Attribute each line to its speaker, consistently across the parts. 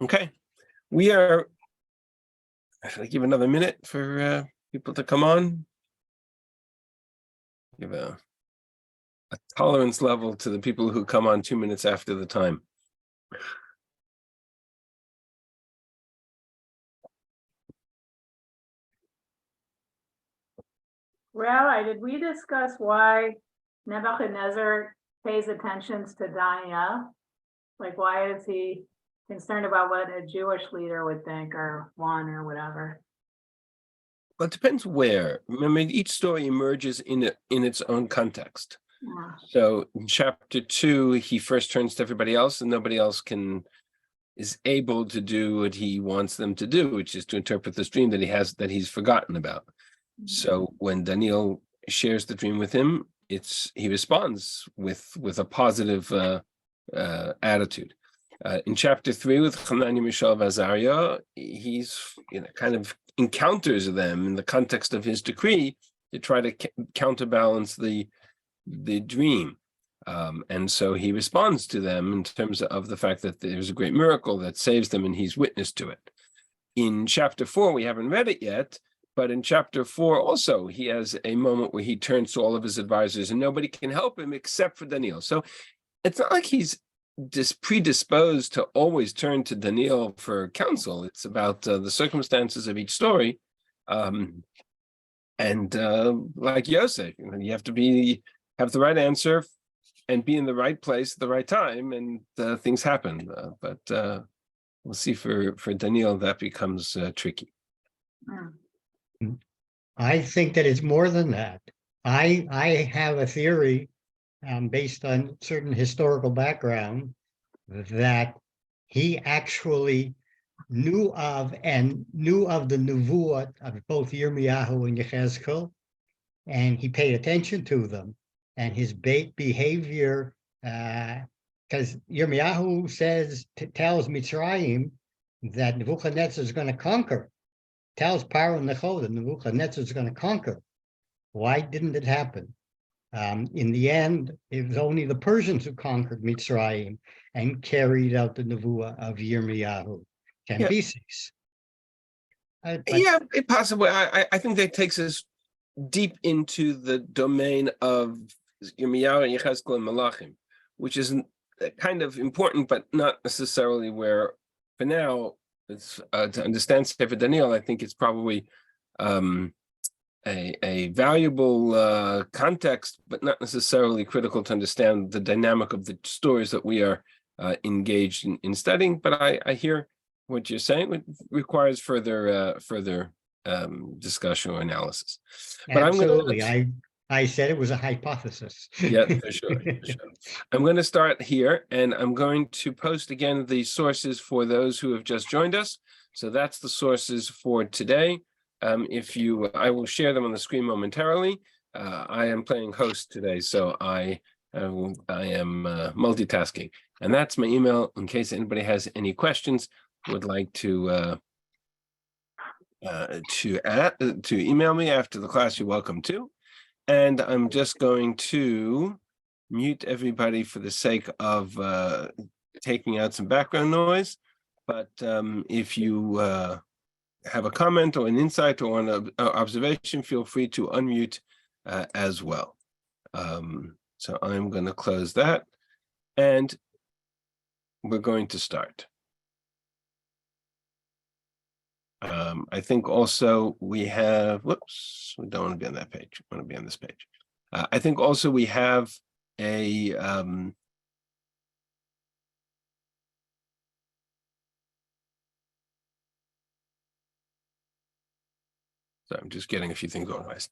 Speaker 1: Okay, we are. Should I give another minute for people to come on? Give a tolerance level to the people who come on 2 minutes after the time.
Speaker 2: Rabbi, did we discuss why Nebuchadnezzar pays attention to Daniel? Like, why is he concerned about what a Jewish leader would think or want or whatever?
Speaker 1: Well, it depends where. Remember, each story emerges in its own context.
Speaker 2: Yeah.
Speaker 1: So in chapter 2, he first turns to everybody else, and nobody else is able to do what he wants them to do, which is to interpret this dream that he's forgotten about. So when Daniel shares the dream with him, he responds with a positive attitude. In chapter 3 with Hananiah, Mishael, and Azariah, he's kind of encounters them in the context of his decree to try to counterbalance the dream. And so he responds to them in terms of the fact that there's a great miracle that saves them, and he's witness to it. In chapter 4, we haven't read it yet, but in chapter 4 also, he has a moment where he turns to all of his advisors and nobody can help him except for Daniel. So it's not like he's predisposed to always turn to Daniel for counsel. It's about the circumstances of each story. And like Yosef, you have to have the right answer and be in the right place at the right time, and things happen. But we'll see for Daniel that becomes tricky.
Speaker 3: I think that it's more than that. I have a theory based on certain historical background that he actually knew of the nevuot of both Yirmiyahu and Yechezkel, and he paid attention to them. And his behavior, because Yirmiyahu tells Mitzrayim that Nebuchadnezzar is going to conquer. Tells Paro Necho that Nebuchadnezzar is going to conquer. Why didn't it happen? In the end, it was only the Persians who conquered Mitzrayim and carried out the nevuah of Yirmiyahu, Cambyses.
Speaker 1: Yeah, possibly. I think that takes us deep into the domain of Yirmiyahu and Yechezkel and Malachim, which is kind of important, but not necessarily where, for now, it's to understand Sefer Daniel. I think it's probably a valuable context, but not necessarily critical to understand the dynamic of the stories that we are engaged in studying. But I hear what you're saying. It requires further discussion or analysis. But
Speaker 3: absolutely, I said it was a hypothesis.
Speaker 1: Yeah, for sure. I'm going to start here, and I'm going to post again the sources for those who have just joined us. So that's the sources for today. I will share them on the screen momentarily. I am playing host today, so I am multitasking, and that's my email in case anybody has any questions, would like to email me after the class. You're welcome to. And I'm just going to mute everybody for the sake of taking out some background noise. But if you have a comment or an insight or an observation, feel free to unmute as well. So I'm going to close that, and we're going to start. I think also we have, whoops, we don't want to be on that page. We want to be on this page. I think also we have a, so I'm just getting a few things organized.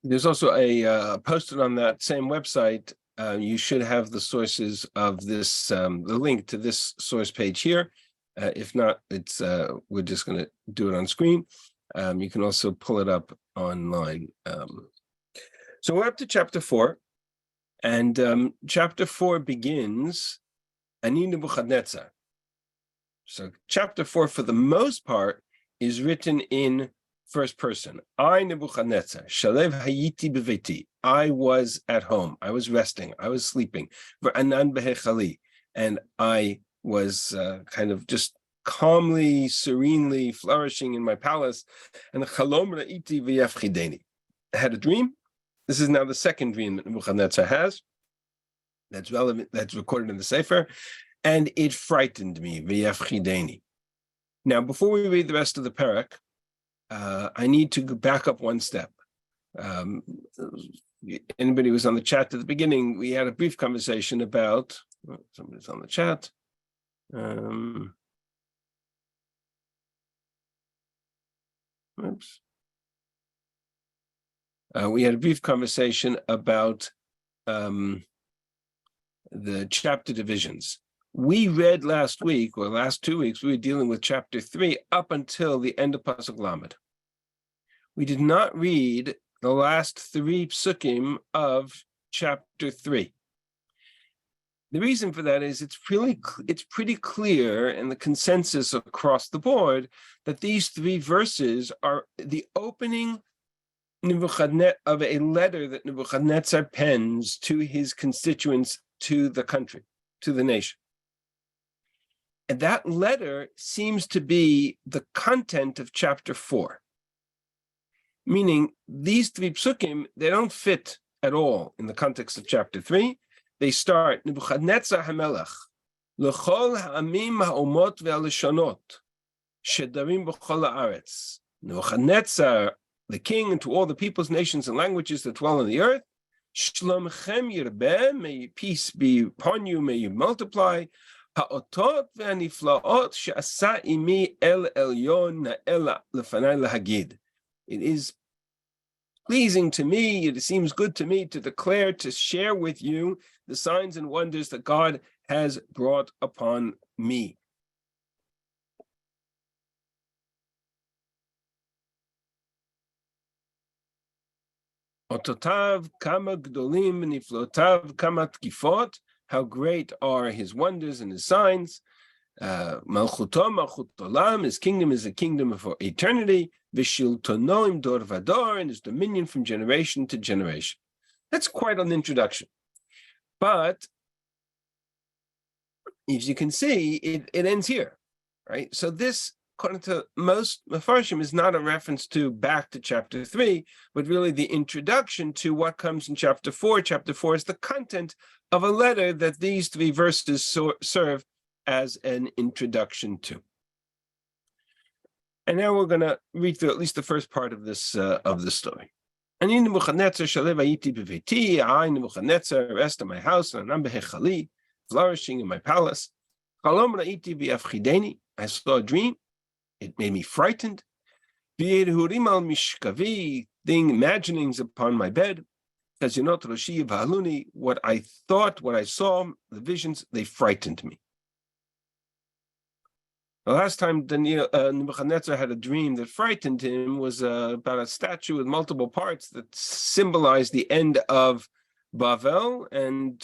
Speaker 1: There's also a posted on that same website. You should have the sources of this, the link to this source page here. If not, it's we're just going to do it on screen. You can also pull it up online. So we're up to chapter 4, and chapter 4 begins Ani Nebuchadnezzar. So chapter 4, for the most part, is written in first person. I, Nebuchadnezzar, Shalev Hayiti Beveti. I was at home. I was resting. I was sleeping. V'anan behechali, and I was kind of just calmly, serenely flourishing in my palace. And I had a dream. This is now the second dream that Nebuchadnezzar has. That's relevant. That's recorded in the Sefer, and it frightened me. V'yafchideni. Now, before we read the rest of the Peric, I need to back up one step. Anybody who was on the chat at the beginning, we had a brief conversation about, somebody's on the chat. We had a brief conversation about the chapter divisions. We read last week, or last 2 weeks, we were dealing with chapter 3 up until the end of Pasuk Lamed. We did not read the last 3 Sukim of chapter 3. The reason for that is it's pretty clear in the consensus across the board that these 3 verses are the opening of a letter that Nebuchadnezzar pens to his constituents, to the country, to the nation. And that letter seems to be the content of chapter 4. Meaning these 3 psukim, they don't fit at all in the context of chapter 3. They start, Nebuchadnezzar HaMelech, L'chol ha'amim ha'omot ve'aleshonot, shedarim b'chol ha'aretz. Nebuchadnezzar, the king, and to all the peoples, nations, and languages that dwell on the earth, Shlomchem yirbeh, may peace be upon you, may you multiply. Ha'otot ve'aniflaot she'asa imi el elyon na'ela lefanai lahagid. It is pleasing to me, it seems good to me to declare, to share with you the signs and wonders that God has brought upon me. Ototav kama gdolim niflotav kama tkifot. How great are his wonders and his signs. Malchuto malchut olam, his kingdom is a kingdom for eternity. V'shiltono im dor vador, and his dominion from generation to generation. That's quite an introduction. But as you can see, it ends here, right? So this, according to most Mefarshim, is not a reference to back to chapter 3, but really the introduction to what comes in chapter 4. Chapter 4 is the content of a letter that these 3 verses serve as an introduction to. And now we're going to read through at least the first part of this of the story. Ani Nebuchadnezzar shalev hayiti b'veiti, I Nebuchadnezzar rest in my house, and anam b'hechali, flourishing in my palace. Chalom ra'iti v'yafchideni, I saw a dream. It made me frightened. V'yirhurim al mishkavi, imaginings upon my bed. Kazinot roshi v'haluni, what I thought, what I saw, the visions, they frightened me. The last time Nebuchadnezzar had a dream that frightened him was about a statue with multiple parts that symbolized the end of Bavel and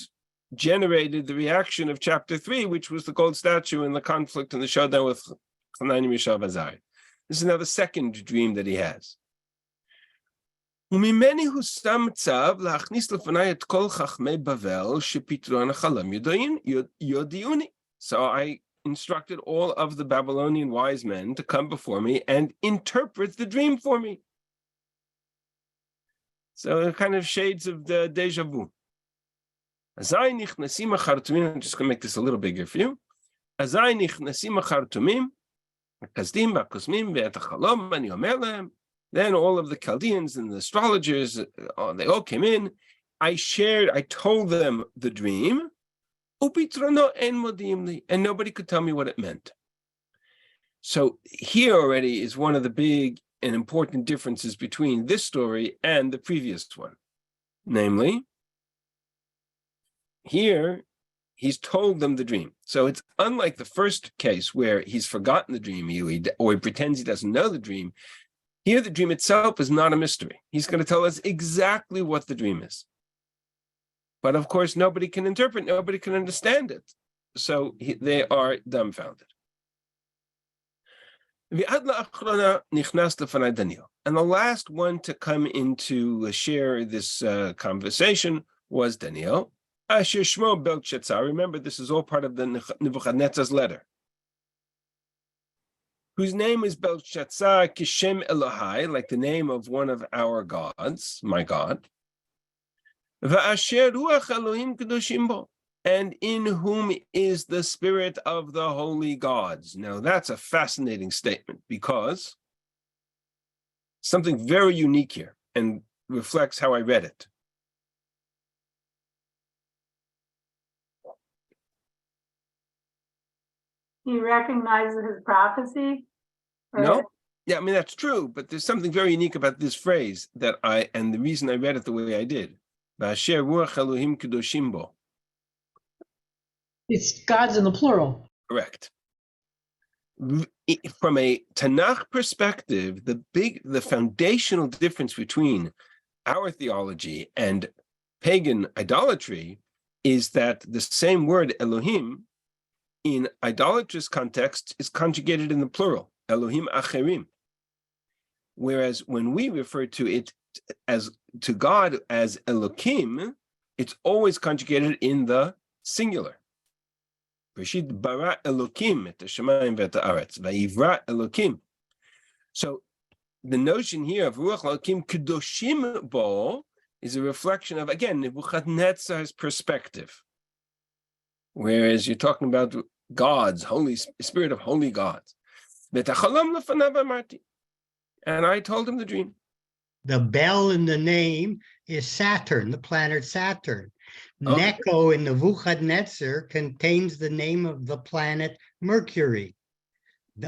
Speaker 1: generated the reaction of chapter 3, which was the gold statue and the conflict and the showdown with Hanani, Mishael, Azariah. This is now the second dream that he has. So I instructed all of the Babylonian wise men to come before me and interpret the dream for me. So kind of shades of the deja vu. I'm just going to make this a little bigger for you. Then all of the Chaldeans and the astrologers, they all came in. I told them the dream, and nobody could tell me what it meant. So here already is one of the big and important differences between this story and the previous one. Namely, here he's told them the dream. So it's unlike the first case where he's forgotten the dream or he pretends he doesn't know the dream. Here, the dream itself is not a mystery. He's going to tell us exactly what the dream is. But of course, nobody can interpret, nobody can understand it. So they are dumbfounded. And the last one to come in to share this conversation was Daniel. Asher Shmo Belshazzar. Remember, this is all part of the Nebuchadnezzar's letter, whose name is Belshazzar Kishem Elohai, like the name of one of our gods, my God. Va'asher Ruach Elohim Kedoshim Bo, and in whom is the spirit of the holy gods. Now, that's a fascinating statement because something very unique here and reflects how I read it.
Speaker 2: He recognizes his prophecy? Or
Speaker 1: No? Yeah, I mean, that's true, but there's something very unique about this phrase and the reason I read it the way I did. Va'asher Ruach Elohim Kedoshim Bo.
Speaker 4: It's gods in the plural.
Speaker 1: Correct. From a Tanakh perspective, the foundational difference between our theology and pagan idolatry is that the same word Elohim in idolatrous context is conjugated in the plural, Elohim Acherim. Whereas when we refer to it to God as Elokim, it's always conjugated in the singular. Reshit bara Elokim et hashamayim ve'et haaretz va'yivra Elokim. So the notion here of Ruach Elokim Kedoshim Bo is a reflection of, again, Nebuchadnezzar's perspective. Whereas you're talking about gods, Holy Spirit of holy gods. And I told him the dream.
Speaker 3: The bell in the name is Saturn, the planet Saturn.
Speaker 1: Okay.
Speaker 3: Necho in Nebuchadnezzar contains the name of the planet Mercury.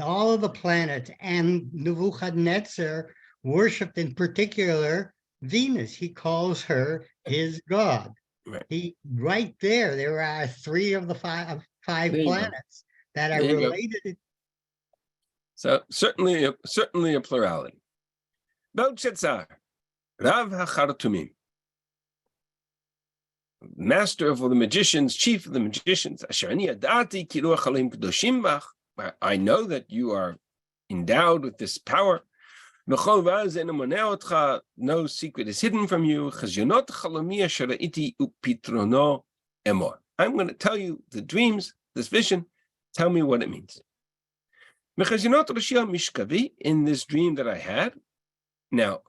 Speaker 3: All of the planets and Nebuchadnezzar worshipped in particular Venus. He calls her his god.
Speaker 1: Right.
Speaker 3: Right there are three of the five planets that are related.
Speaker 1: So certainly a plurality. Belshazzar, Rav HaChartumim, master of all the magicians, chief of the magicians. I know that you are endowed with this power. No secret is hidden from you. I'm going to tell you the dreams, this vision. Tell me what it means. In this dream that I had. Now,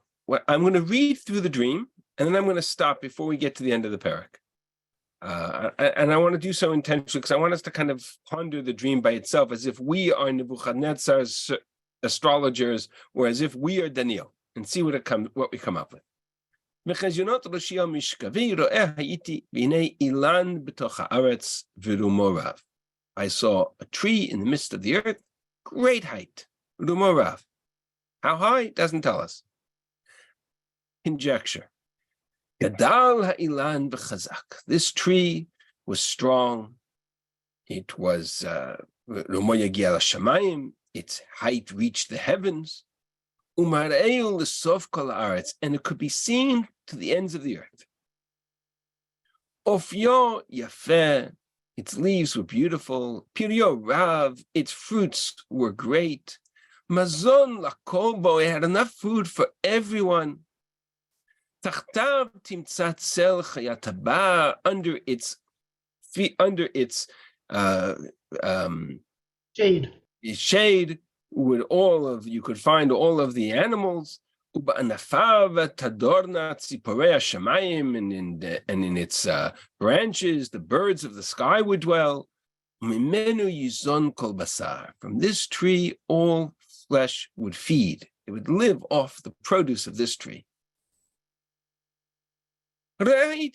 Speaker 1: I'm going to read through the dream, and then I'm going to stop before we get to the end of the Peric. And I want to do so intentionally because I want us to kind of ponder the dream by itself as if we are Nebuchadnezzar's astrologers or as if we are Daniel, and see what we come up with. I saw a tree in the midst of the earth, great height. Rumorav. How high? Doesn't tell us. Conjecture. Gadal ha'ilan b'chazak. This tree was strong. It was Rumoya Gial Shamayim. Its height reached the heavens. Umareu l'sof kol haaretz, and it could be seen to the ends of the earth. Ofyo yafeh. Its leaves were beautiful. Pirio rav. Its fruits were great. Mazon lakolbo. It had enough food for everyone. Tachtav timtzat sel chayataba. Under its shade with you could find all of the animals. Uba'anafav tadorna tziporei hashamayim, and in its branches the birds of the sky would dwell. Mimenu yizon kol basar. From this tree all flesh would feed. It would live off the produce of this tree. I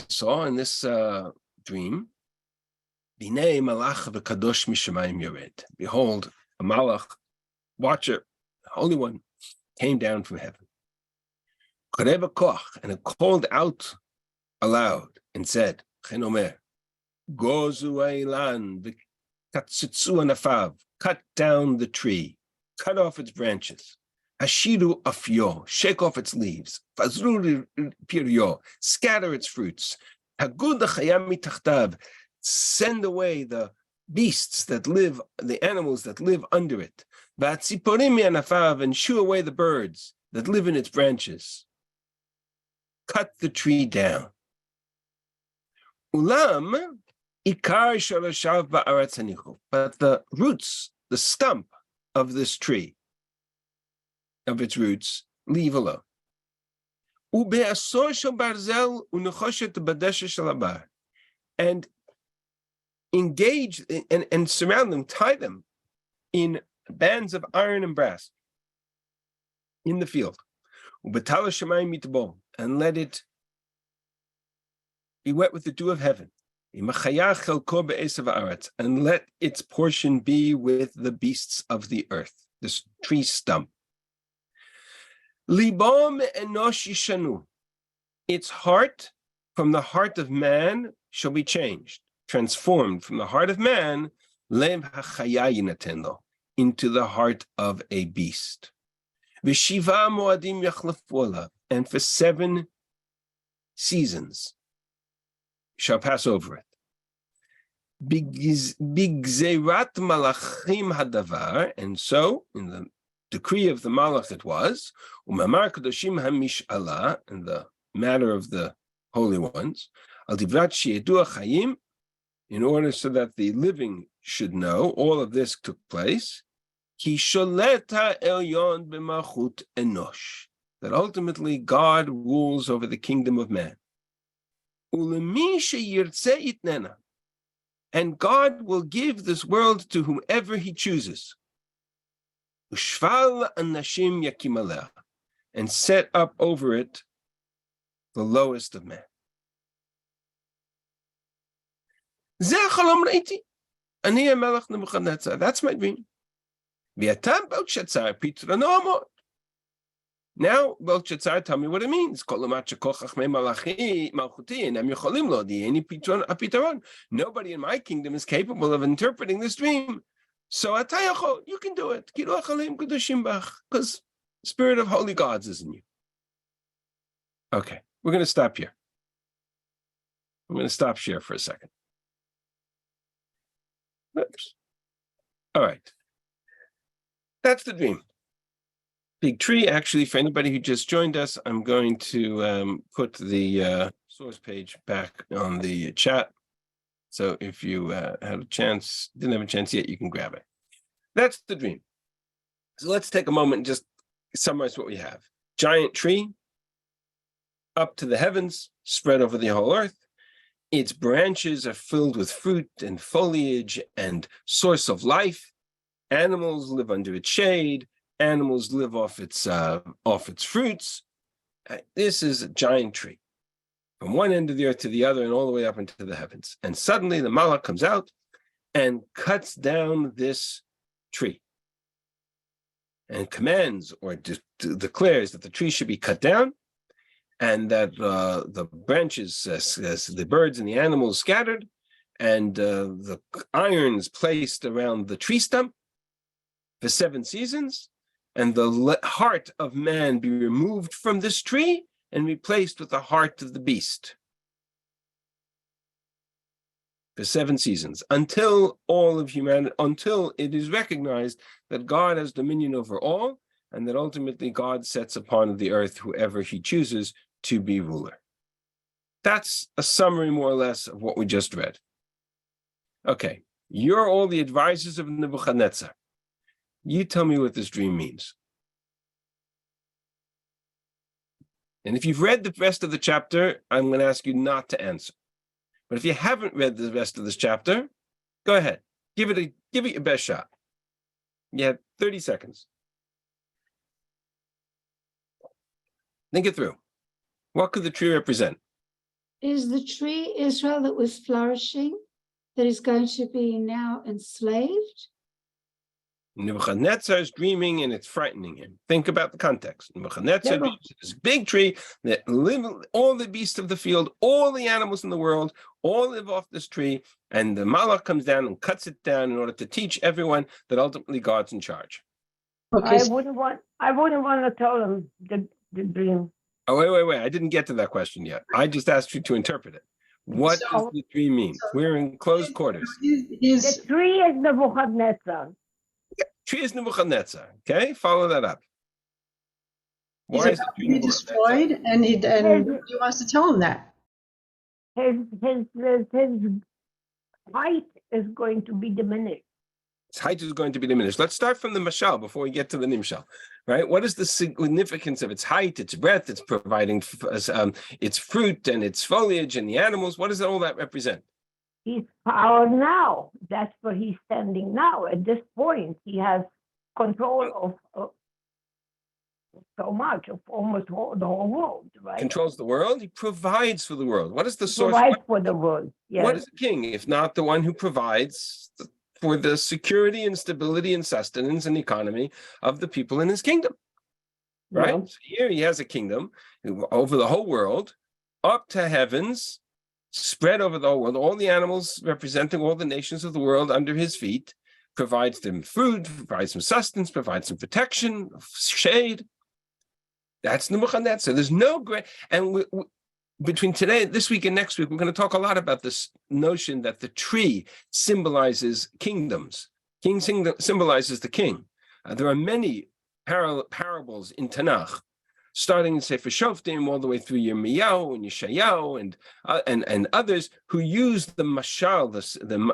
Speaker 1: saw in this dream, behold, a malach, watcher, Holy One, came down from heaven. And it called out aloud and said, cut down the tree, cut off its branches. Hashiru afyo, shake off its leaves. Fazru piryo, scatter its fruits. Hagud chayami tachtav, send away the beasts that live, the animals that live under it. V'atziporim yanafav, and shoo away the birds that live in its branches. Cut the tree down. Ulam ikar shaloshav ba'aretz hanichu. But the roots, the stump of this tree, of its roots, leave alone. Ube'asor shel barzel unechoshet badesha shel habar. And engage and surround them, tie them in bands of iron and brass in the field. Ubetal shemayim mitbo, and let it be wet with the dew of heaven. And let its portion be with the beasts of the earth, this tree stump. Libom enosh yishanu. Its heart from the heart of man shall be changed, transformed from the heart of man, lev hachaya yinaten lo, into the heart of a beast. V'shiva moadim yachlefu alav, and for 7 seasons shall pass over it. Bigzerat malachim hadavar, and so in the decree of the malach it was, umamar kadoshim hamish'ala, in the matter of the holy ones, al divrat sheyedu chayim, in order so that the living should know, all of this took place. Ki sholeta elyon b'malchut enosh, that ultimately God rules over the kingdom of man. Ulemi sheyirtze itnena, and God will give this world to whomever He chooses. Ushval anashim yakim aleh, and set up over it the lowest of men. Zeh chalom reiti, ani hamelech Nebuchadnezzar. That's my dream. V'atam Belshazzar pitrano amor. Now, Belshazzar, tell me what it means. Nobody in my kingdom is capable of interpreting this dream. So you can do it. Because the spirit of holy gods is in you. Okay, we're going to stop here. I'm going to stop share for a second. Oops. All right. That's the dream. Big tree. Actually, for anybody who just joined us, I'm going to put the source page back on the chat. So if you had a chance, didn't have a chance yet, you can grab it. That's the dream. So let's take a moment and just summarize what we have. Giant tree, up to the heavens, spread over the whole earth. Its branches are filled with fruit and foliage and source of life. Animals live under its shade. Animals live off its fruits. This is a giant tree, from one end of the earth to the other and all the way up into the heavens. And suddenly the malach comes out and cuts down this tree and commands or declares that the tree should be cut down, and that the branches, the birds and the animals scattered, and the irons placed around the tree stump for 7 seasons, and the heart of man be removed from this tree and replaced with the heart of the beast for 7 seasons, until all of humanity, until it is recognized that God has dominion over all, and that ultimately God sets upon the earth whoever He chooses to be ruler. That's a summary, more or less, of what we just read. Okay, you're all the advisors of Nebuchadnezzar. You tell me what this dream means. And if you've read the rest of the chapter, I'm going to ask you not to answer. But if you haven't read the rest of this chapter, go ahead. Give it your best shot. You have 30 seconds. Think it through. What could the tree represent?
Speaker 4: Is the tree Israel that was flourishing, that is going to be now enslaved?
Speaker 1: Nebuchadnezzar is dreaming and it's frightening him. Think about the context. Nebuchadnezzar dreams this big tree that live, all the beasts of the field, all the animals in the world, all live off this tree, and the malach comes down and cuts it down in order to teach everyone that ultimately God's in charge.
Speaker 5: Okay. I wouldn't want to tell them the dream.
Speaker 1: Oh, wait. I didn't get to that question yet. I just asked you to interpret it. What does the dream mean? We're in closed quarters.
Speaker 5: The tree is Nebuchadnezzar.
Speaker 1: Tree is Nebuchadnezzar. Okay, follow that up.
Speaker 6: Why is it about to be destroyed? And he wants to tell him that.
Speaker 5: his height is going to be diminished.
Speaker 1: Its height is going to be diminished. Let's start from the mashal before we get to the nimshal, right? What is the significance of its height, its breadth, its providing its fruit and its foliage and the animals? What does all that represent?
Speaker 5: He's power now. That's where he's standing now. At this point, he has control of so much, of almost the whole world, right?
Speaker 1: Controls the world. He provides for the world. What is the source?
Speaker 5: Provides for the world. Yes.
Speaker 1: What is a king if not the one who provides for the security and stability and sustenance and economy of the people in his kingdom? Right?
Speaker 5: Yeah.
Speaker 1: So here he has a kingdom over the whole world, up to heavens, spread over the whole world, all the animals representing all the nations of the world under his feet, provides them food, provides them sustenance, provides them protection, shade. That's Nebuchadnezzar. There's no great, and between today, this week, and next week, we're going to talk a lot about this notion that the tree symbolizes kingdoms. King symbolizes the king. There are many parables in Tanakh, starting in Sefer Shoftim all the way through Yirmiyahu and Yeshayahu and others who use the mashal,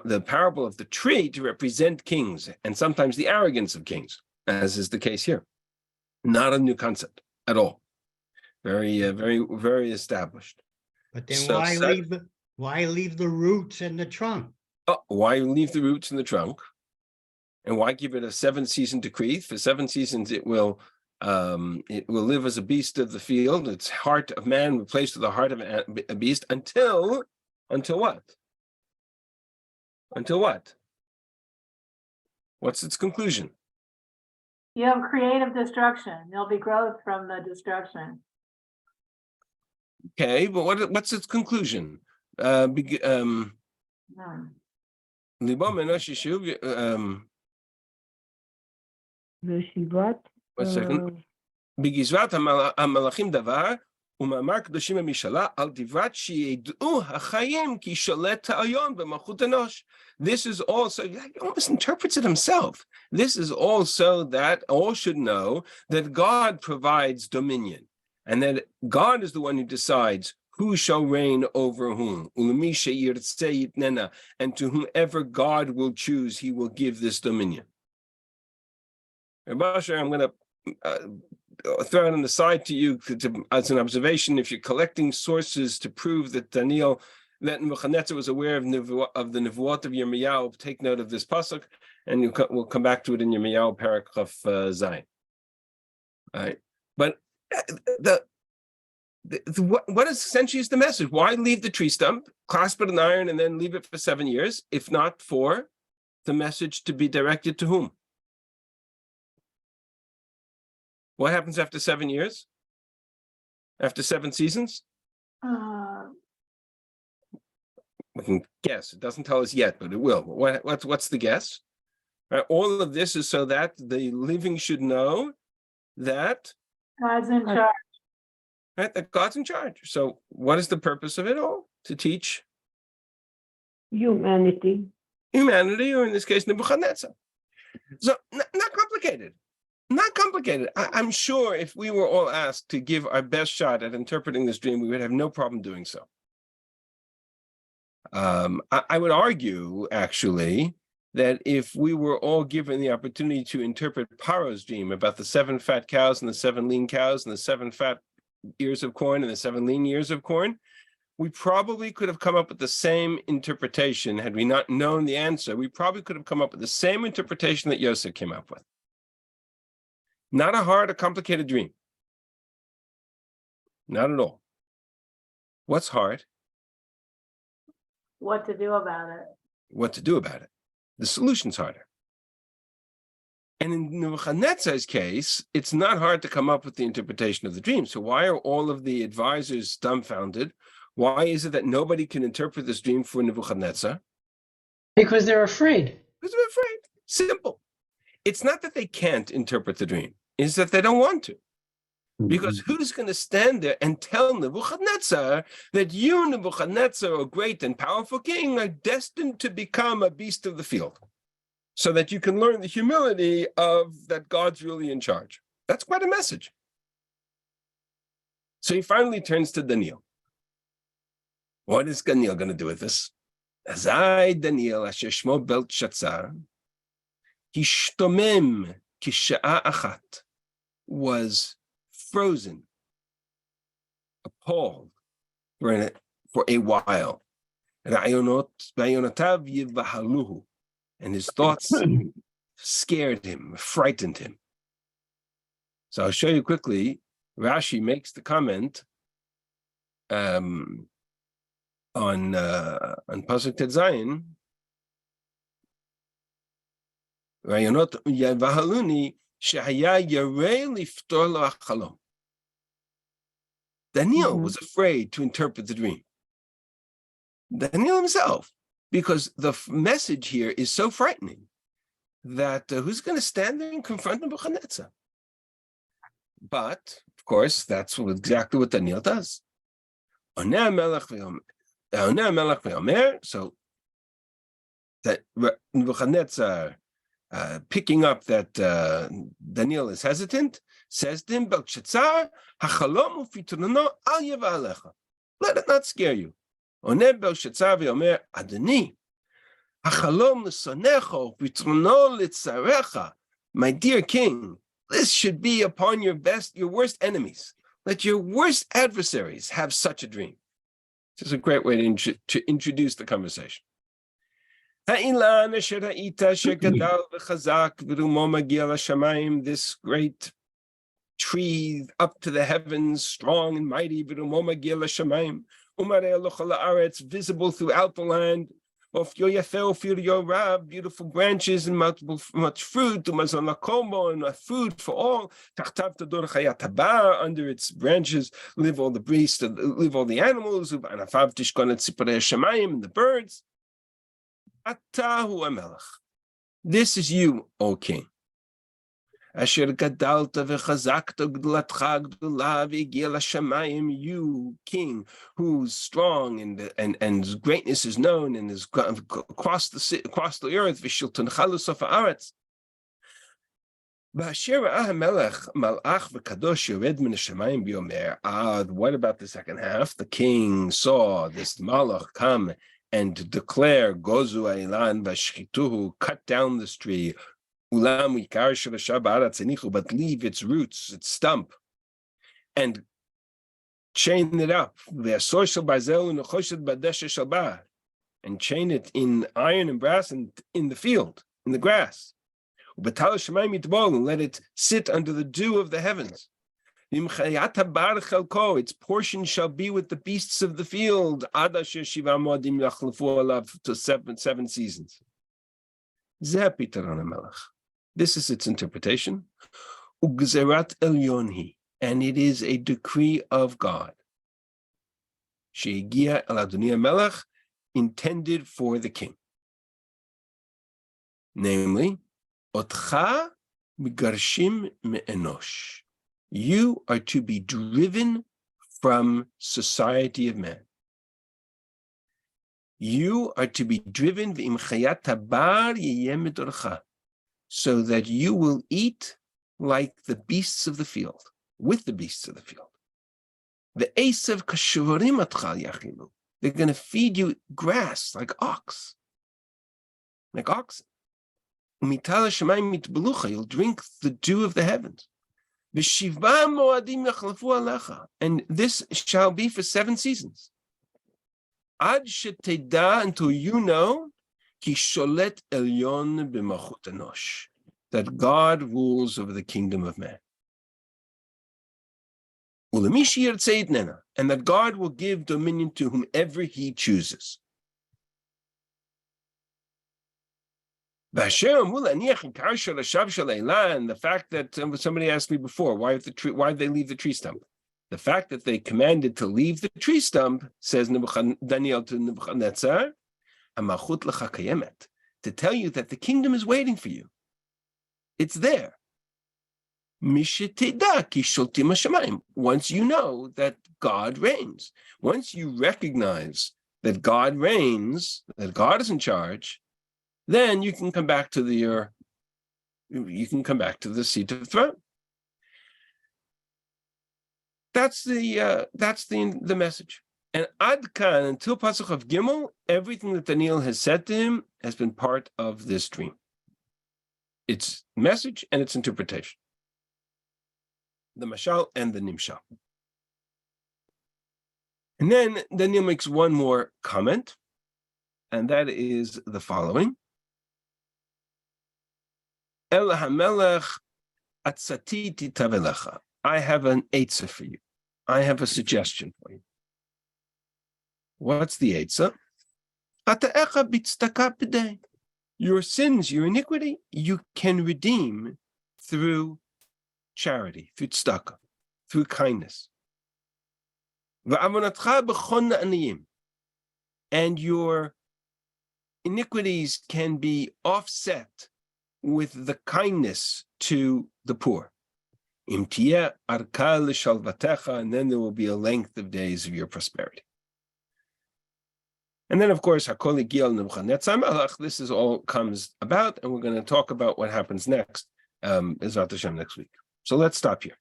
Speaker 1: the parable of the tree, to represent kings and sometimes the arrogance of kings, as is the case here. Not a new concept at all. Very, very established.
Speaker 3: But then
Speaker 1: So
Speaker 3: why leave the roots in the trunk?
Speaker 1: Why leave the roots in the trunk? And why give it a 7-season decree? For 7 seasons, it will live as a beast of the field. Its heart of man replaced with the heart of a beast until what? Until what? What's its conclusion?
Speaker 2: You have creative destruction. There'll be growth from the destruction.
Speaker 1: Okay, but what's its conclusion?
Speaker 2: Hmm.
Speaker 5: Yeshivat.
Speaker 1: One second. בגזרת המלאכים דבר, ומאמר קדושים במשאלה, על דברת שידעו החיים כי שולט העליון במלכות אנוש. This is also, he almost interprets it himself. This is also that all should know that God provides dominion, and that God is the one who decides who shall reign over whom. ולמי שירצה יתננה, and to whomever God will choose, he will give this dominion. Rabbi Shulmans, I'm going to throw it on the side to you as an observation. If you're collecting sources to prove that that Nebuchadnezzar was aware of the Nevuot of Yirmiyahu, take note of this pasuk, and we'll come back to it in Yirmiyahu Peric Zayin. All right, but what is essentially is the message? Why leave the tree stump, clasp it in iron, and then leave it for 7 years, if not for the message to be directed to whom? What happens after 7 years? After 7 seasons? We can guess. It doesn't tell us yet, but it will. What's the guess? Right, all of this is so that the living should know that
Speaker 2: God's in charge.
Speaker 1: Right, that God's in charge. So what is the purpose of it all? To teach
Speaker 5: Humanity,
Speaker 1: or in this case, Nebuchadnezzar. So not complicated. Not complicated. I'm sure if we were all asked to give our best shot at interpreting this dream, we would have no problem doing so. I would argue, actually, that if we were all given the opportunity to interpret Paro's dream about the 7 fat cows and the 7 lean cows and the 7 fat ears of corn and the 7 lean ears of corn, we probably could have come up with the same interpretation. Had we not known the answer, we probably could have come up with the same interpretation that Yosef came up with. Not a hard or complicated dream. Not at all. What's hard?
Speaker 2: What to do about it.
Speaker 1: What to do about it. The solution's harder. And in Nebuchadnezzar's case, it's not hard to come up with the interpretation of the dream. So why are all of the advisors dumbfounded? Why is it that nobody can interpret this dream for Nebuchadnezzar?
Speaker 6: Because they're afraid.
Speaker 1: Because they're afraid. Simple. It's not that they can't interpret the dream. It's that they don't want to. Because who's going to stand there and tell Nebuchadnezzar that you, Nebuchadnezzar, a great and powerful king, are destined to become a beast of the field, so that you can learn the humility of that God's really in charge? That's quite a message. So he finally turns to Daniel. What is Daniel going to do with this? Azai Daniel asher shmo Belshazzar, hishtomem kisha'a achat, was frozen, appalled for a while. Rayonotav yivahaluhu, and his thoughts scared him, frightened him. So I'll show you quickly. Rashi makes the comment on Pasuk Tet Zayin. Rayonot yivahaluni shehaya yarei liftor lo hachalom. Daniel was afraid to interpret the dream. Daniel himself, because the message here is so frightening that who's going to stand there and confront Nebuchadnezzar? But, of course, that's exactly what Daniel does. So that Nebuchadnezzar, picking up that Daniel is hesitant, says to him, Belshazzar, hachalom ufitrono al yeva alecha. Let it not scare you. Oneh Belshazzar v'omer, Adoni, hachalom l'sonecho ufitrono litzarecha. My dear king, this should be upon your worst enemies. Let your worst adversaries have such a dream. This is a great way to introduce the conversation. This great tree up to the heavens, strong and mighty, visible throughout the land, beautiful branches and much fruit, and food for all. Under its branches live all the beasts, live all the animals, and the birds. This is you, O king. You, king, who's strong and greatness is known and is across the earth. What about the second half? The king saw this malach come and declare, Gozu Eilan Vashchituhu, cut down this tree, Ulam Ikar Shel but leave its roots, its stump, and chain it up, and chain it in iron and brass and in the field, in the grass. And let it sit under the dew of the heavens. Its portion shall be with the beasts of the field, to 7 seasons. This is its interpretation. And it is a decree of God, intended for the king. Namely, Otcha migarshim me'enosh. You are to be driven from society of man. You are to be driven so that you will eat like the beasts of the field, with the beasts of the field. The Esav kashurim atchal yachilu. They're going to feed you grass like oxen. You'll drink the dew of the heavens. And this shall be for 7 seasons. Until you know that God rules over the kingdom of man. And that God will give dominion to whomever he chooses. And the fact that somebody asked me before, why did they leave the tree stump? The fact that they commanded to leave the tree stump, says Daniel to Nebuchadnezzar, to tell you that the kingdom is waiting for you. It's there. Once you know that God reigns, once you recognize that God reigns, that God is in charge, then you can come back to the seat of the throne. That's the message. And Ad Kan, until Pasuk of Gimel, everything that Daniel has said to him has been part of this dream. Its message and its interpretation. The Mashal and the Nimshal. And then Daniel makes one more comment, and that is the following. El HaMelech atzati titavelecha. I have an eitzah for you. I have a suggestion for you. What's the eitzah? Ata'echa b'tzedakah b'dei. Your sins, your iniquity, you can redeem through charity, through tzedakah, through kindness. V'avonatcha b'chon aniyim. And your iniquities can be offset with the kindness to the poor. Im tiyeh arka l'shalvatecha, and then there will be a length of days of your prosperity. And then, of course, Hakol Giel Nebuchadnezzar Melech. This is all comes about, and we're going to talk about what happens next, Ezrat Hashem, next week. So let's stop here.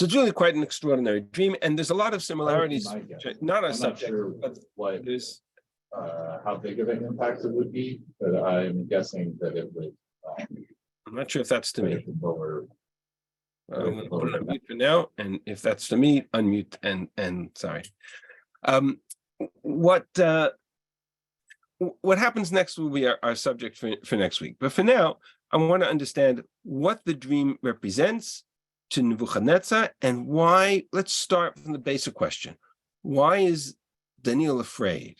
Speaker 1: So it's really quite an extraordinary dream, and there's a lot of similarities. Not a subject,
Speaker 7: sure
Speaker 1: but
Speaker 7: what
Speaker 1: there's.
Speaker 7: how big of an impact it would be, but I'm guessing that it would.
Speaker 1: I'm not sure if that's to me.
Speaker 7: Lower.
Speaker 1: I'm going to put it on mute for now, and if that's to me, unmute and sorry. What happens next will be our subject for next week. But for now, I want to understand what the dream represents to Nebuchadnezzar and why. Let's start from the basic question. Why is Daniel afraid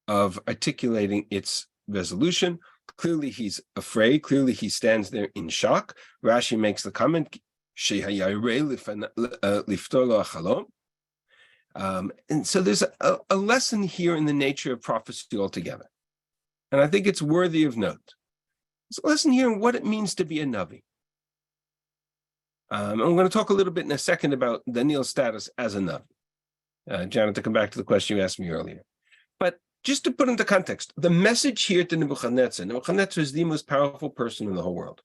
Speaker 1: of articulating its resolution? Clearly he's afraid. Clearly he stands there in shock. Rashi makes the comment, and so there's a lesson here in the nature of prophecy altogether. And I think it's worthy of note. There's a lesson here in what it means to be a Navi. I'm going to talk a little bit in a second about Daniel's status as a Navi. Janet, to come back to the question you asked me earlier. But just to put into context, the message here to Nebuchadnezzar is the most powerful person in the whole world.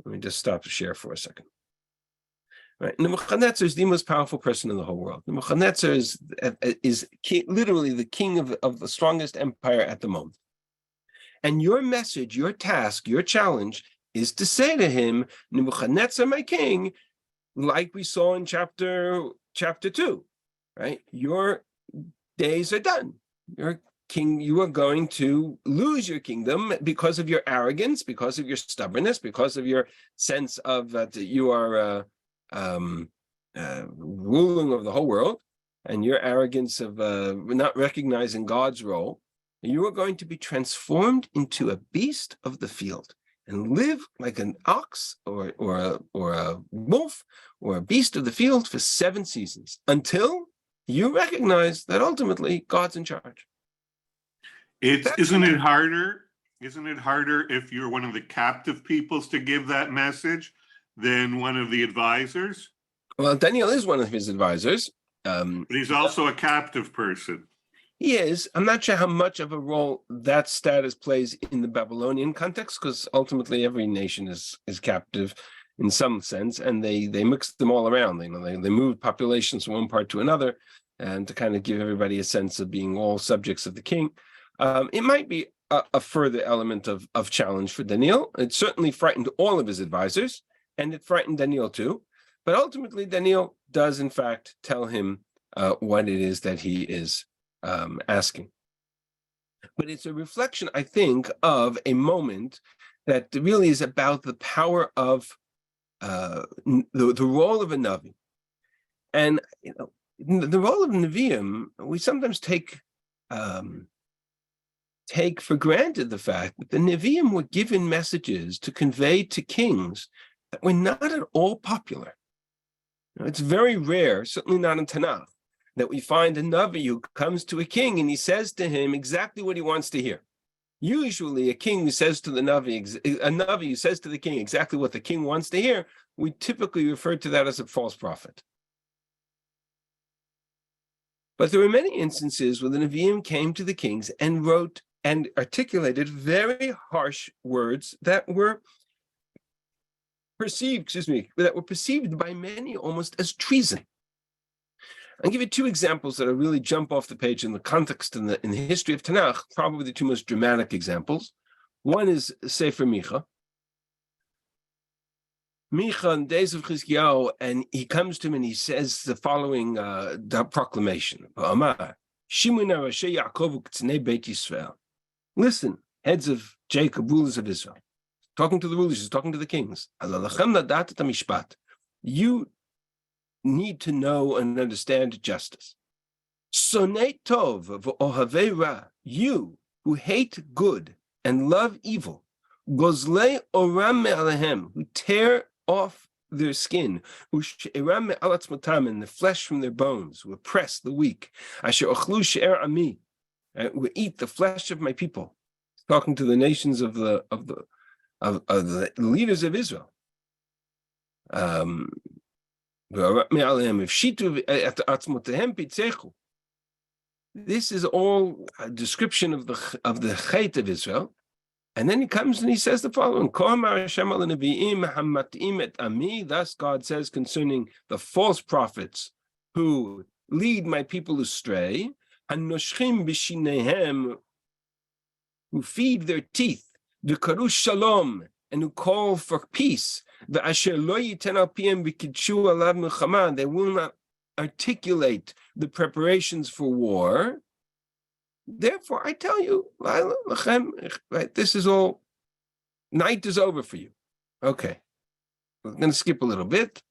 Speaker 1: Let me just stop to share for a second. Right. Nebuchadnezzar is the most powerful person in the whole world. Nebuchadnezzar is literally the king of the strongest empire at the moment. And your message, your task, your challenge is to say to him, Nebuchadnezzar, my king, like we saw in chapter 2, right? Your days are done. Your king, you are going to lose your kingdom because of your arrogance, because of your stubbornness, because of your sense of that you are ruling of the whole world, and your arrogance of not recognizing God's role. You are going to be transformed into a beast of the field and live like an ox or a wolf or a beast of the field for 7 seasons until you recognize that ultimately God's in charge.
Speaker 8: Isn't it harder if you're one of the captive peoples to give that message than one of the advisors?
Speaker 1: Well, Daniel is one of his advisors.
Speaker 8: But he's also a captive person.
Speaker 1: He is. I'm not sure how much of a role that status plays in the Babylonian context, because ultimately every nation is captive in some sense, and they mix them all around. They move populations from one part to another, and to kind of give everybody a sense of being all subjects of the king. It might be a further element of challenge for Daniel. It certainly frightened all of his advisors, and it frightened Daniel too. But ultimately, Daniel does in fact tell him what it is that he is asking. But it's a reflection, I think, of a moment that really is about the power of the role of a Navi. And the role of Nevi'im, we sometimes take for granted the fact that the Nevi'im were given messages to convey to kings that were not at all popular. It's very rare, certainly not in Tanakh, that we find a Navi who comes to a king and he says to him exactly what he wants to hear. Usually a king who says to the Navi, a Navi who says to the king exactly what the king wants to hear, we typically refer to that as a false prophet. But there were many instances where the Nevi'im came to the kings and wrote and articulated very harsh words that were perceived by many almost as treason. I'll give you two examples that really jump off the page in the context in the history of Tanakh, probably the two most dramatic examples. One is Sefer Micha. Micha in the days of Chizkiyahu, and he comes to him and he says the following proclamation. Listen, heads of Jacob, rulers of Israel. Talking to the rulers, he's talking to the kings. You need to know and understand justice. Sonei tov v'ohavei ra, you who hate good and love evil, gozlei oram me'alehem, who tear off their skin, who she'eram me'alatzmotam, and the flesh from their bones, who oppress the weak, asher ochlu she'er ami, who eat the flesh of my people. Talking to the nations of the leaders of Israel. This is all a description of the chait of Israel. And then he comes and he says the following: thus God says concerning the false prophets who lead my people astray, who feed their teeth, v'karu shalom, and who call for peace, they will not articulate the preparations for war. Therefore, I tell you, right, this is all, night is over for you. Okay, we're going to skip a little bit.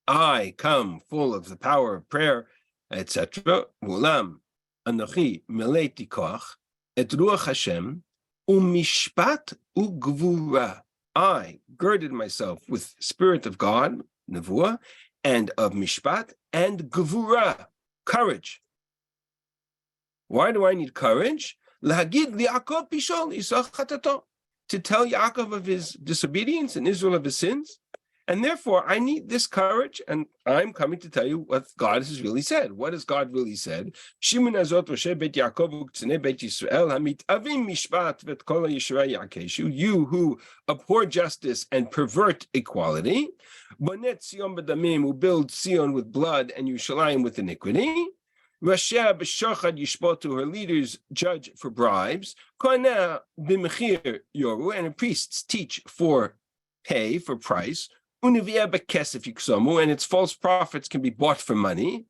Speaker 1: I come full of the power of prayer, etc. Ulam anochi meleti koach et ruach Hashem umishpat ugvura. I girded myself with spirit of God, nevuah, and of mishpat, and gvura, courage. Why do I need courage? Lahagid li'akov pishol yisach chatato, to tell Yaakov of his disobedience and Israel of his sins. And therefore, I need this courage, and I'm coming to tell you what God has really said. What has God really said? Shimun azot Moshe bet Yaakov u'ktzanei bet Yisrael hamitavim mishpat vet kol ha'yishrei yakeshu, you who abhor justice and pervert equality, bonet Sion b'damim, who build Sion with blood and Yerushalayim with iniquity, Rashea b'shachad yishpotu, her leaders judge for bribes, kohaneh b'mechir yoru, and priests teach for pay, for price, and its false prophets can be bought for money.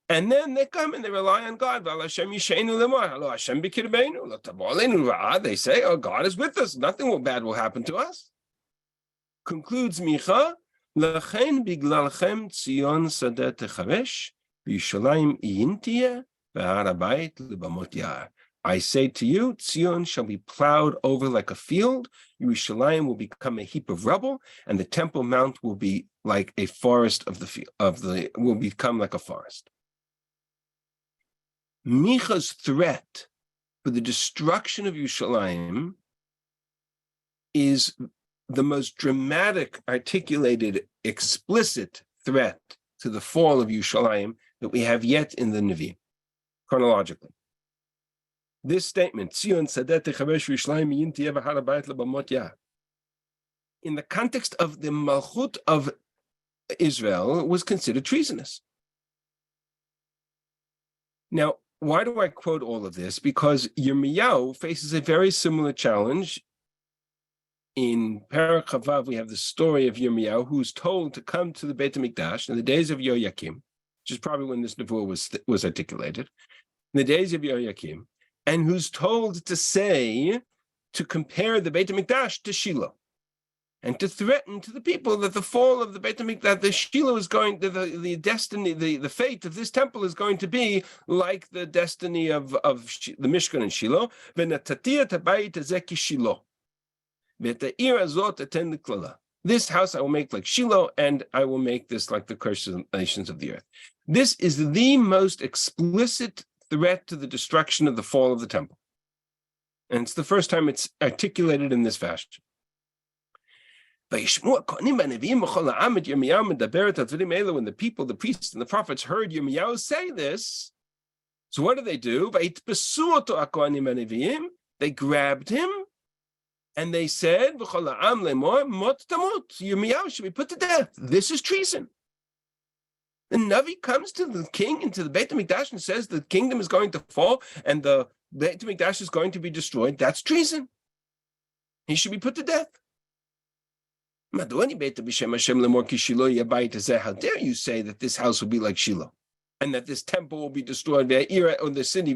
Speaker 1: And then they come and they rely on God. They say, oh, God is with us. Nothing bad will happen to us. Concludes Micha, I say to you, Zion shall be plowed over like a field, Yerushalayim will become a heap of rubble, and the Temple Mount will be like a forest will become like a forest. Micha's threat for the destruction of Yerushalayim is the most dramatic, articulated, explicit threat to the fall of Yerushalayim that we have yet in the Nevi'im, chronologically. This statement, Zion sadet techavesh Yerushalayim yintiyeh v'har habayit lebamot yah, in the context of the Malchut of Israel, was considered treasonous. Now, why do I quote all of this? Because Yirmiyahu faces a very similar challenge. In Peric Chavav, we have the story of Yirmiyahu, who's told to come to the Beit HaMikdash in the days of Yoyakim, which is probably when this nevuah was articulated, in the days of Yoyakim, and who's told to compare the Beit HaMikdash to Shiloh, and to threaten to the people that the fall of the Beit HaMikdash, the Shiloh is going to, the destiny, the fate of this temple is going to be like the destiny of the Mishkan and Shiloh. This house I will make like Shiloh, and I will make this like the cursed nations of the earth. This is the most explicit threat to the destruction of the fall of the temple. And it's the first time it's articulated in this fashion. When the people, the priests and the prophets heard Yirmiyahu say this, so what do? They grabbed him and they said, Yirmiyahu should be put to death. This is treason. The Navi comes to the king and to the Beit HaMikdash and says the kingdom is going to fall and the Beit HaMikdash is going to be destroyed. That's treason. He should be put to death. How dare you say that this house will be like Shiloh and that this temple will be destroyed or the city.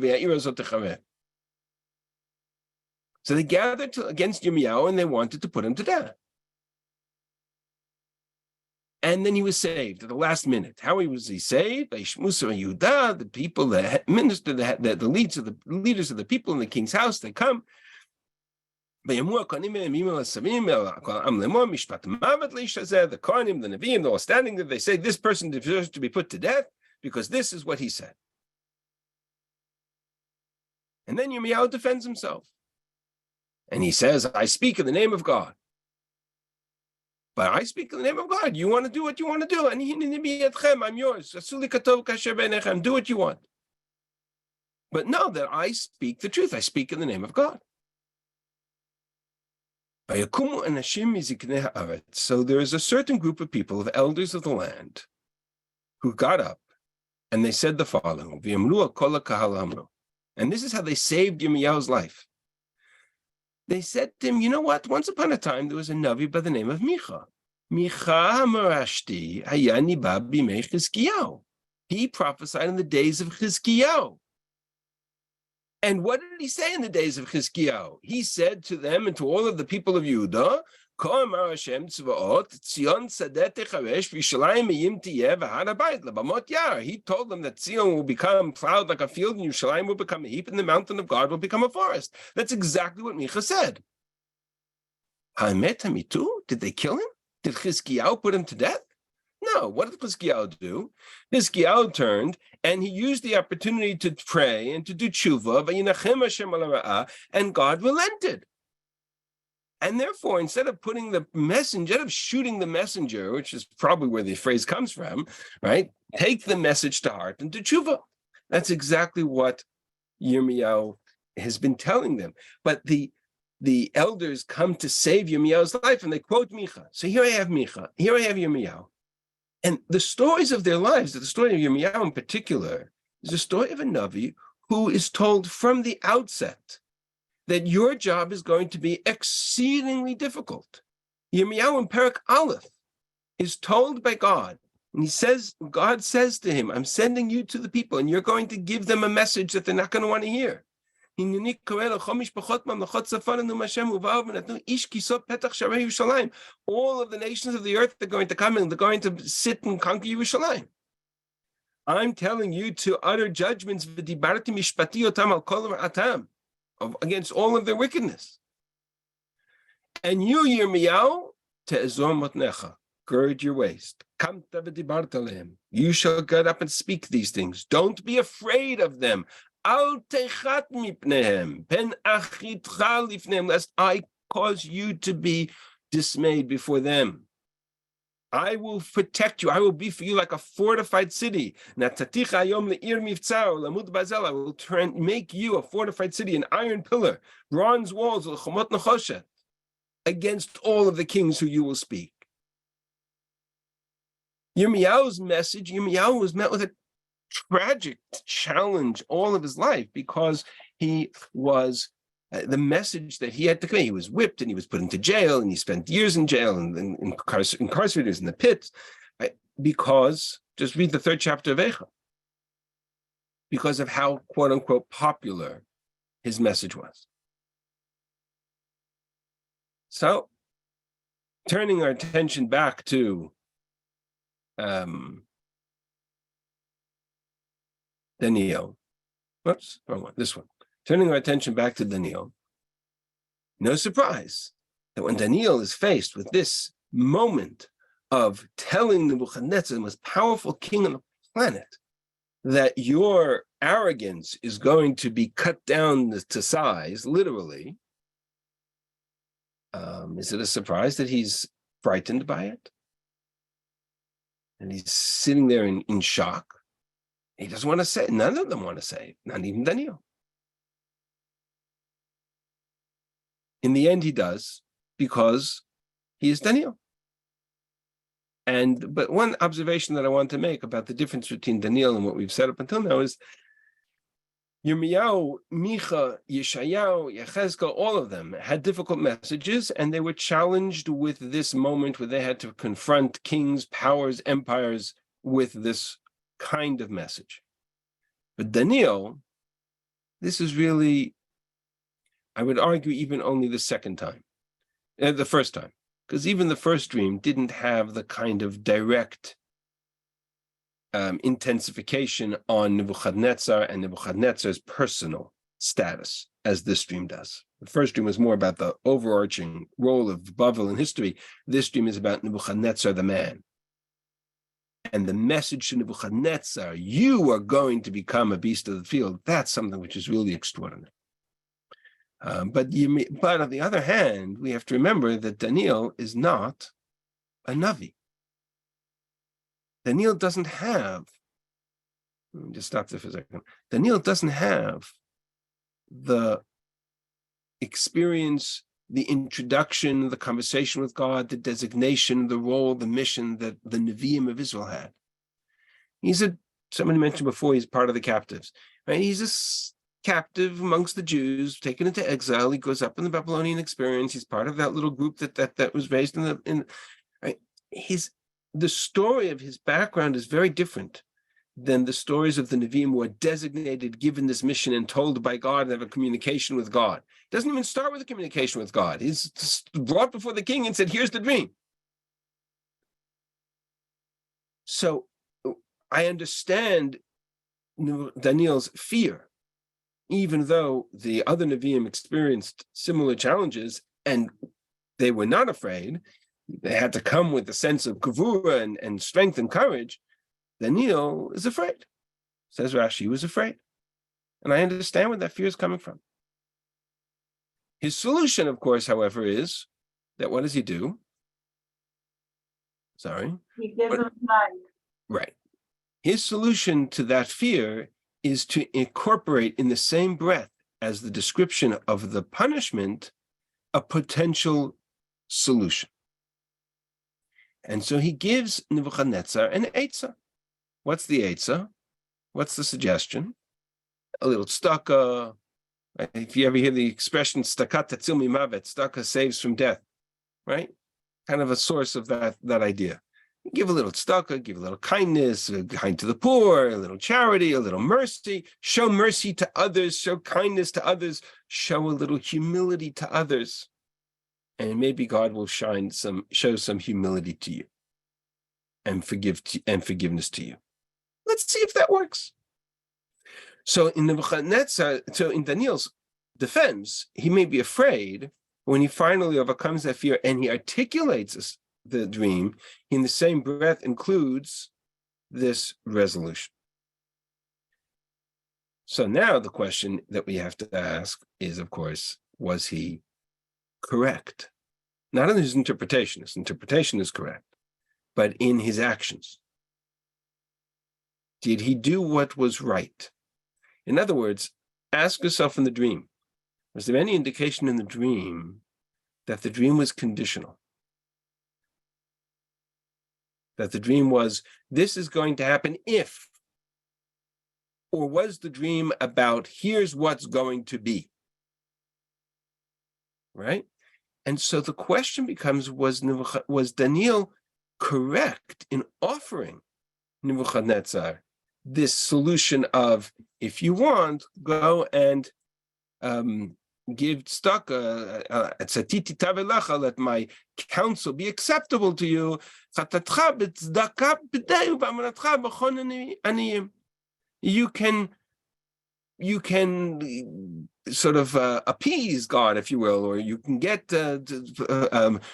Speaker 1: So they gathered against Yirmiyahu and they wanted to put him to death. And then he was saved at the last minute. How was he saved? By Shmusa and Yehuda, the people, the minister, the leaders of the people in the king's house, they come. The Kohanim, the Nevi'im, they're all standing there. They say, this person deserves to be put to death because this is what he said. And then Yirmiyahu defends himself. And he says, I speak in the name of God. But I speak in the name of God. You want to do what you want to do. And I'm yours. Do what you want. But know that I speak the truth. I speak in the name of God. So there is a certain group of people, of elders of the land, who got up and they said the following. And this is how they saved Yirmiyahu's life. They said to him, you know what? Once upon a time, there was a Navi by the name of Micha. Micha HaMorashti Hayani Bab Bimei Chizkiyahu. He prophesied in the days of Chizkiyahu. And what did he say in the days of Chizkiyahu? He said to them and to all of the people of Yehuda, he told them that Zion will become plowed like a field and Yerushalayim will become a heap and the mountain of God will become a forest. That's exactly what Micha said. Did they kill him? Did Chizkiyahu put him to death? No. What did Chizkiyahu do? Chizkiyahu turned and he used the opportunity to pray and to do tshuva, and God relented. And therefore, instead of putting the messenger, instead of shooting the messenger, which is probably where the phrase comes from, right? Take the message to heart and do tshuva. That's exactly what Yirmiyahu has been telling them. But the elders come to save Yirmiyahu's life, and they quote Micha. So here I have Micha, here I have Yirmiyahu. And the stories of their lives, the story of Yirmiyahu in particular, is a story of a Navi who is told from the outset that your job is going to be exceedingly difficult. Yirmiyahu in Peric Aleph is told by God, and he says, God says to him, I'm sending you to the people, and you're going to give them a message that they're not going to want to hear. All of the nations of the earth are going to come and they're going to sit and conquer Yerushalayim. I'm telling you to utter judgments against all of their wickedness. And you, Yirmiyahu, te'ezor motnecha, gird your waist. You shall get up and speak these things. Don't be afraid of them. Al techat mipnehem, pen achitcha lifnehem, lest I cause you to be dismayed before them. I will protect you. I will be for you like a fortified city. I will make you a fortified city, an iron pillar, bronze walls, against all of the kings who you will speak. Yirmiyahu's message, Yirmiyahu was met with a tragic challenge all of his life because he was the message that he had to convey. He was whipped and he was put into jail and he spent years in jail and incarcerated in the pit, right? Because, just read the 3rd chapter of Eicha, because of how quote unquote popular his message was. So, turning our attention back to Daniel. Whoops, wrong one, this one. Turning our attention back to Daniel, no surprise that when Daniel is faced with this moment of telling Nebuchadnezzar, the most powerful king on the planet, that your arrogance is going to be cut down to size, literally, is it a surprise that he's frightened by it? And he's sitting there in shock. He doesn't want to say it. None of them want to say it, not even Daniel. In the end, he does, because he is Daniel. But one observation that I want to make about the difference between Daniel and what we've said up until now is Yirmiyahu, Micha, Yeshayahu, Yechezkel, all of them had difficult messages, and they were challenged with this moment where they had to confront kings, powers, empires with this kind of message. But Daniel, this is really, I would argue, even only the second time, the first time, because even the first dream didn't have the kind of direct intensification on Nebuchadnezzar and Nebuchadnezzar's personal status as this dream does. The first dream was more about the overarching role of Babel in history. This dream is about Nebuchadnezzar the man. And the message to Nebuchadnezzar, you are going to become a beast of the field, that's something which is really extraordinary. But on the other hand, we have to remember that Daniel is not a Navi. Daniel doesn't have, let me just stop there for a second. Daniel doesn't have the experience, the introduction, the conversation with God, the designation, the role, the mission that the Nevi'im of Israel had. Somebody mentioned before, he's part of the captives, right? He's a captive amongst the Jews, taken into exile. He goes up in the Babylonian experience. He's part of that little group that was raised right? The story of his background is very different than the stories of the Nevi'im who are designated, given this mission, and told by God and have a communication with God. It doesn't even start with a communication with God. He's brought before the king and said, here's the dream. So I understand Daniel's fear, even though the other Nevi'im experienced similar challenges and they were not afraid. They had to come with a sense of kavura and strength and courage. Daniel is afraid. Says Rashi, he was afraid. And I understand where that fear is coming from. His solution, of course, however, is that what does he do?
Speaker 2: He gives him light.
Speaker 1: Right. His solution to that fear is to incorporate in the same breath as the description of the punishment, a potential solution. And so he gives Nebuchadnezzar an eitzah. What's the eitzah? What's the suggestion? A little tzedakah. If you ever hear the expression tzedakah tatzil mimavet, tzedakah saves from death, right? Kind of a source of that idea. Give a little tzedakah, give a little kindness, kind to the poor, a little charity, a little mercy. Show mercy to others, show kindness to others, show a little humility to others. And maybe God will show some humility to you and forgiveness to you. Let's see if that works. So in Daniel's defense, he may be afraid. When he finally overcomes that fear and he articulates the dream, in the same breath includes this resolution. So now the question that we have to ask is, of course, was he correct? Not in his interpretation is correct, but in his actions. Did he do what was right? In other words, ask yourself in the dream, was there any indication in the dream that the dream was conditional? That the dream was, this is going to happen if, or was the dream about, here's what's going to be? Right? And so the question becomes, was Daniel correct in offering Nebuchadnezzar this solution of, if you want, go and give tzedakah, let my counsel be acceptable to you. You can sort of appease God, if you will, or you can get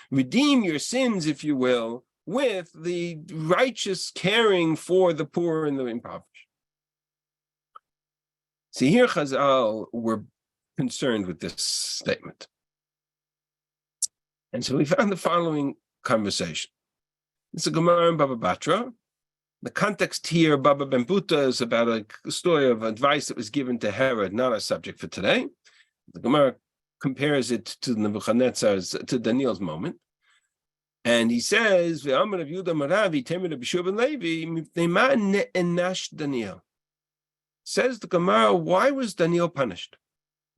Speaker 1: redeem your sins, if you will, with the righteous caring for the poor and the impoverished. See, here Chazal were concerned with this statement. And so we found the following conversation. It's a Gemara in Baba Batra. The context here, Baba Ben Buta, is about a story of advice that was given to Herod, not a subject for today. The Gemara compares it to Nebuchadnezzar's, to Daniel's moment. And he says, "Ve'amar Rav Yehuda Maravi Temer Rabbi Shulman Levi Mipnei ne'enash Daniel." Says the Gemara, why was Daniel punished?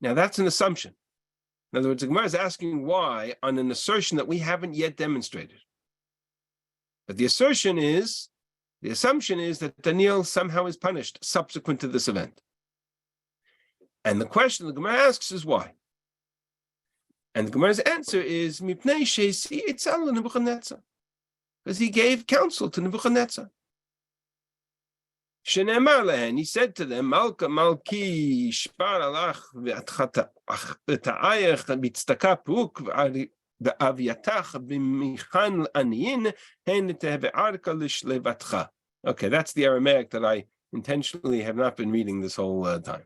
Speaker 1: Now that's an assumption. In other words, the Gemara is asking why on an assertion that we haven't yet demonstrated. But the assumption is that Daniel somehow is punished subsequent to this event. And the question the Gemara asks is why? And the Gemara's answer is Mipnei she'si itzal Nebuchadnezzar, because he gave counsel to Nebuchadnezzar. Shenemar lehen, he said to them, Malka Malki shpar alach v'atayach b'tzedaka peruk v'avyatach b'michan aniyin hen teve'arka l'shlevatcha. Okay, that's the Aramaic that I intentionally have not been reading this whole time.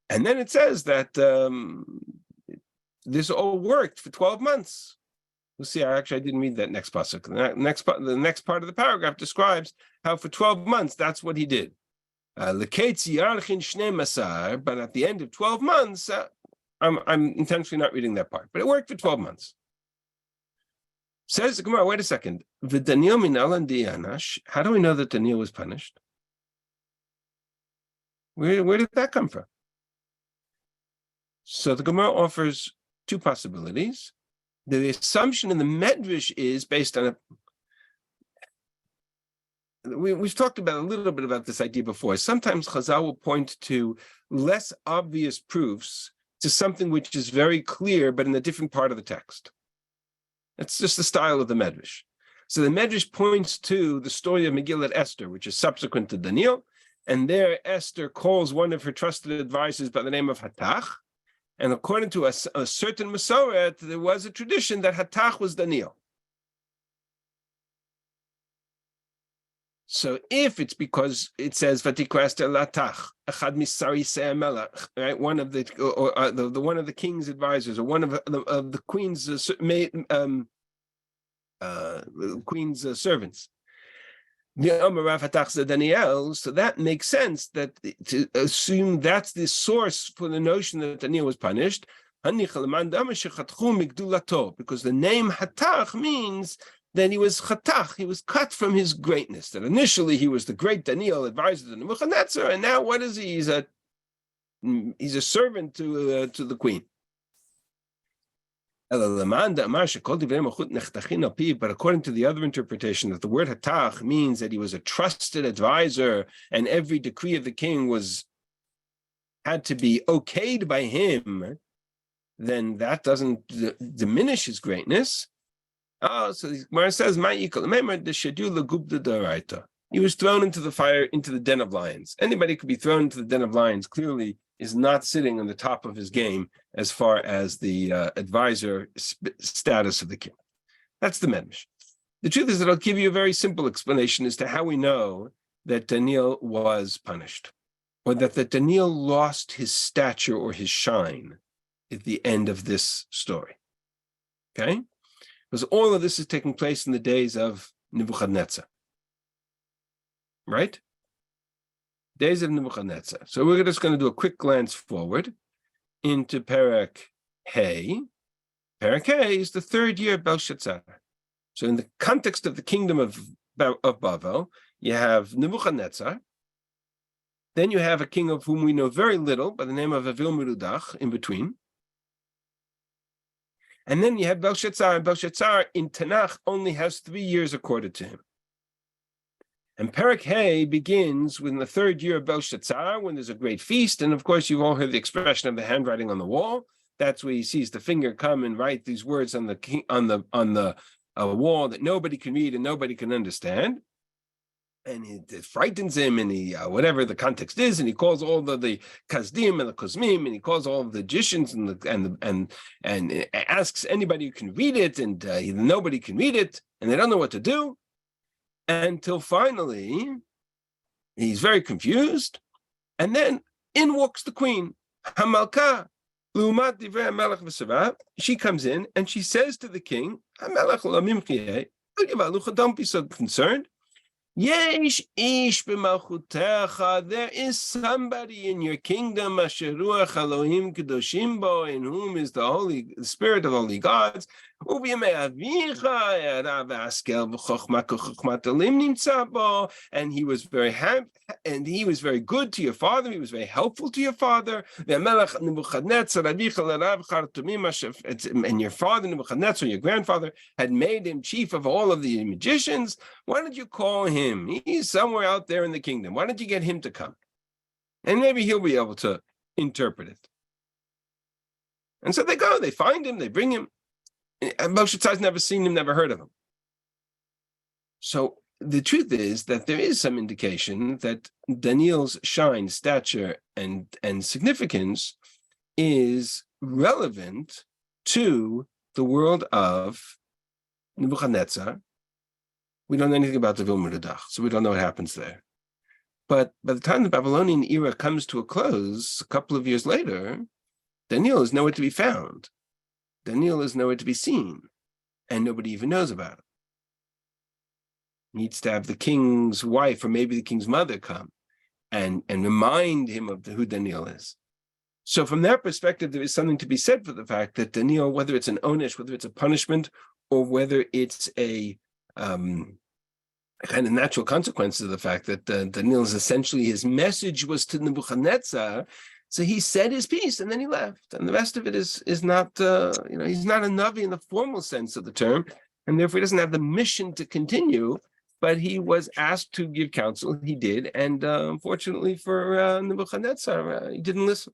Speaker 1: And then it says that this all worked for 12 months. We'll see. I didn't read that next pasuk. The next part of the paragraph describes how for 12 months that's what he did. But at the end of 12 months, I'm intentionally not reading that part, but it worked for 12 months. Says the Gemara, wait a second. How do we know that Daniel was punished? Where did that come from? So the Gemara offers two possibilities. The assumption in the Medrash is based on we've talked about a little bit about this idea before. Sometimes Chazal will point to less obvious proofs to something which is very clear, but in a different part of the text. That's just the style of the Medrash. So the Medrash points to the story of Megillat Esther, which is subsequent to Daniel, and there Esther calls one of her trusted advisors by the name of Hatach. And according to a certain Masoret, there was a tradition that Hatach was Daniel. So if it's because it says Vatikra Esther Latach, Echad Misari Se'amelach, right, one of the one of the king's advisors, or one of the queen's queen's servants. Daniel, so that makes sense that to assume that's the source for the notion that Daniel was punished, because the name Hatach means that he was Chatach, he was cut from his greatness, that initially he was the great Daniel, advisor to Nebuchadnezzar, and now what is he? He's a servant to the queen. But according to the other interpretation, that the word Hatach means that he was a trusted advisor, and every decree of the king had to be okayed by him, then that doesn't diminish his greatness. Oh, so the Gemara says, he was thrown into the fire, into the den of lions. Anybody could be thrown into the den of lions, clearly is not sitting on the top of his game as far as the advisor status of the king. That's the Medrash. The truth is that I'll give you a very simple explanation as to how we know that Daniel was punished, or that Daniel lost his stature or his shine at the end of this story. Okay? Because all of this is taking place in the days of Nebuchadnezzar. Right? Days of Nebuchadnezzar. So we're just going to do a quick glance forward into Peric Hay. Peric Hay is the third year of Belshazzar. So in the context of the kingdom of Bavel, you have Nebuchadnezzar. Then you have a king of whom we know very little by the name of Avil Merudach in between. And then you have Belshazzar, and Belshazzar in Tanakh only has 3 years accorded to him. And Peric Hay begins with the third year of Belshazzar, when there's a great feast, and of course you've all heard the expression of the handwriting on the wall. That's where he sees the finger come and write these words on the wall that nobody can read and nobody can understand. And it frightens him, and he whatever the context is, and he calls all the Kazdim and the Kozmim, and he calls all of the magicians and asks anybody who can read it, and nobody can read it, and they don't know what to do. Until finally, he's very confused, and then in walks the queen, Hamalka, Lumat Divrei HaMelech V'Sarav. She comes in and she says to the king, Hamelech lo mimchiyeh, don't be so concerned. Yesh ish b'malchutecha, there is somebody in your kingdom, asher ruach Elohim kedoshim bo, in whom is the spirit of holy gods. And he was very happy, and he was very good to your father. He was very helpful to your father. And your father, Nebuchadnezzar, your grandfather, had made him chief of all of the magicians. Why don't you call him? He's somewhere out there in the kingdom. Why don't you get him to come? And maybe he'll be able to interpret it. And so they go, they find him, they bring him. And Moshe Tzad's never seen him, never heard of him. So the truth is that there is some indication that Daniel's shine, stature, and significance is relevant to the world of Nebuchadnezzar. We don't know anything about the Vilmudadach, so we don't know what happens there. But by the time the Babylonian era comes to a close, a couple of years later, Daniel is nowhere to be found. Daniel is nowhere to be seen, and nobody even knows about it. Needs to have the king's wife or maybe the king's mother come and remind him of who Daniel is. So from that perspective, there is something to be said for the fact that Daniel, whether it's an onesh, whether it's a punishment, or whether it's a kind of natural consequence of the fact that Daniel is essentially, his message was to Nebuchadnezzar. So he said his piece and then he left. And the rest of it is not, he's not a Navi in the formal sense of the term. And therefore he doesn't have the mission to continue, but he was asked to give counsel. He did. And unfortunately for Nebuchadnezzar, he didn't listen.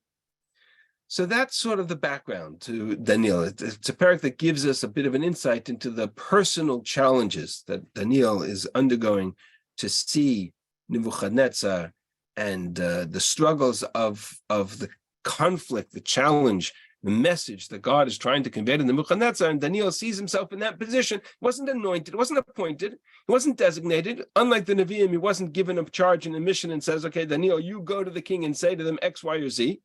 Speaker 1: So that's sort of the background to Daniel. It's a Peric that gives us a bit of an insight into the personal challenges that Daniel is undergoing to see Nebuchadnezzar and the struggles of the conflict, the challenge, the message that God is trying to convey to Nebuchadnezzar. And Daniel sees himself in that position. He wasn't anointed, he wasn't appointed, he wasn't designated. Unlike the Nevi'im, he wasn't given a charge and a mission and says, okay, Daniel, you go to the king and say to them X, Y, or Z.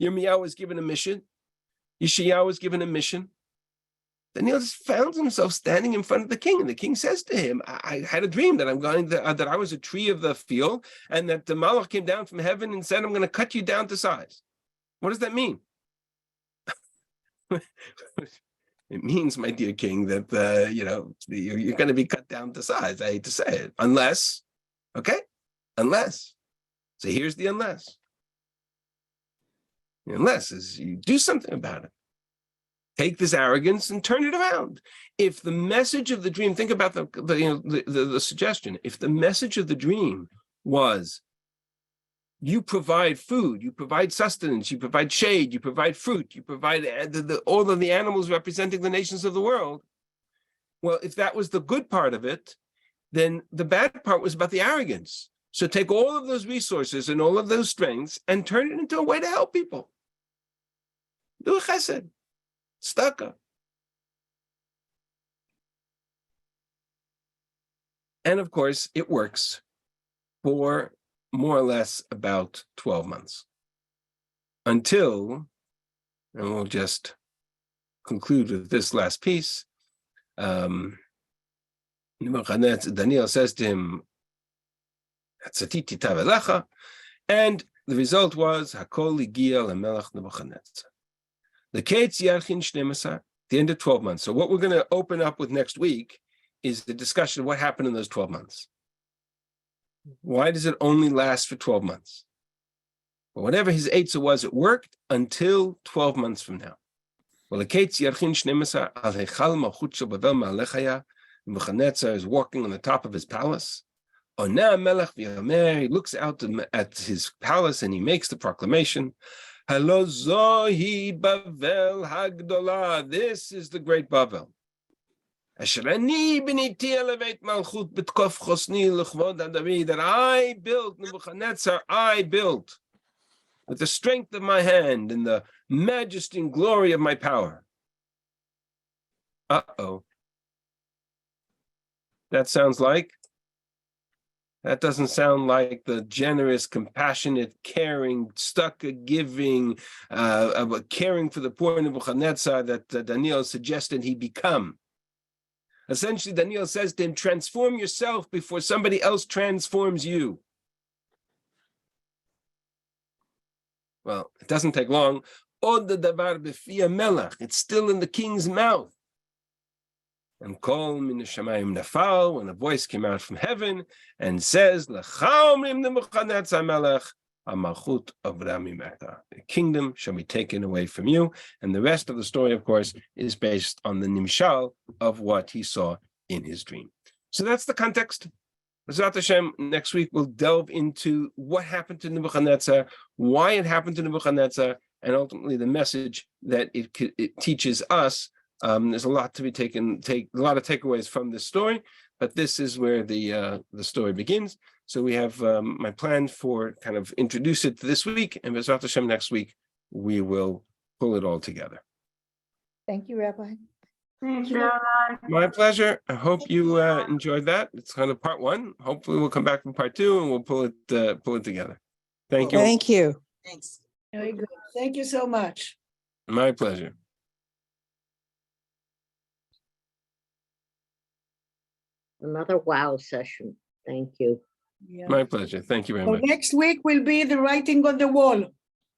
Speaker 1: Yirmiyahu was given a mission. Yeshayahu was given a mission. Daniel just found himself standing in front of the king, and the king says to him, I had a dream that that I was a tree of the field, and that the Malach came down from heaven and said, I'm going to cut you down to size. What does that mean? It means, my dear king, that you're going to be cut down to size. I hate to say it. Unless. So here's the unless. The unless is you do something about it. Take this arrogance and turn it around. If the message of the dream, think about the suggestion. If the message of the dream was, you provide food, you provide sustenance, you provide shade, you provide fruit, you provide all of the animals representing the nations of the world. Well, if that was the good part of it, then the bad part was about the arrogance. So take all of those resources and all of those strengths and turn it into a way to help people. Do a chesed. Staka. And of course, it works for more or less about 12 months. Until, and we'll just conclude with this last piece, Daniel says to him, and the result was, Hakol Igia Lemelech Nebuchadnezzar. The Kates Yarchin Shnemasar, the end of 12 months. So what we're going to open up with next week is the discussion of what happened in those 12 months. Why does it only last for 12 months? Well, whatever his Eitzah was, it worked until 12 months from now. Well, the Kates Yarchin Shnemasar al Hechal Malchut Shel Bavel Ma'alechaya. Nebuchadnezzar is walking on the top of his palace. He looks out at his palace and he makes the proclamation. Hello, Zohi Bavel Hagdolah. This is the great Bavel. That I built, Nebuchadnezzar, I built with the strength of my hand and the majesty and glory of my power. That doesn't sound like the generous, compassionate, caring, giving, caring for the poor Nebuchadnezzar that Daniel suggested he become. Essentially, Daniel says to him, transform yourself before somebody else transforms you. Well, it doesn't take long. It's still in the king's mouth. And kol min shamayim nafal, when a voice came out from heaven and says, L'cha omrim Nebuchadnezzar melech, Amalchut Avrami Meta. The kingdom shall be taken away from you. And the rest of the story, of course, is based on the nimshal of what he saw in his dream. So that's the context. B'ezrat Hashem, next week we'll delve into what happened to Nebuchadnezzar, why it happened to Nebuchadnezzar, and ultimately the message that it teaches us. There's a lot to be a lot of takeaways from this story, but this is where the story begins. So we have my plan for kind of introduce it this week, and B'ezrat Hashem next week we will pull it all together.
Speaker 9: Thank you, Rabbi.
Speaker 2: Thanks, Rabbi.
Speaker 1: My pleasure. I hope you enjoyed that. It's kind of part one. Hopefully we'll come back for part two and we'll pull it together. Thank you.
Speaker 9: Thank you.
Speaker 6: Thanks. Very good. Thank you so much.
Speaker 1: My pleasure.
Speaker 10: Another wow session. Thank you.
Speaker 6: Yeah.
Speaker 1: My pleasure. Thank you very
Speaker 6: So
Speaker 1: much.
Speaker 6: next week will be the writing on the wall.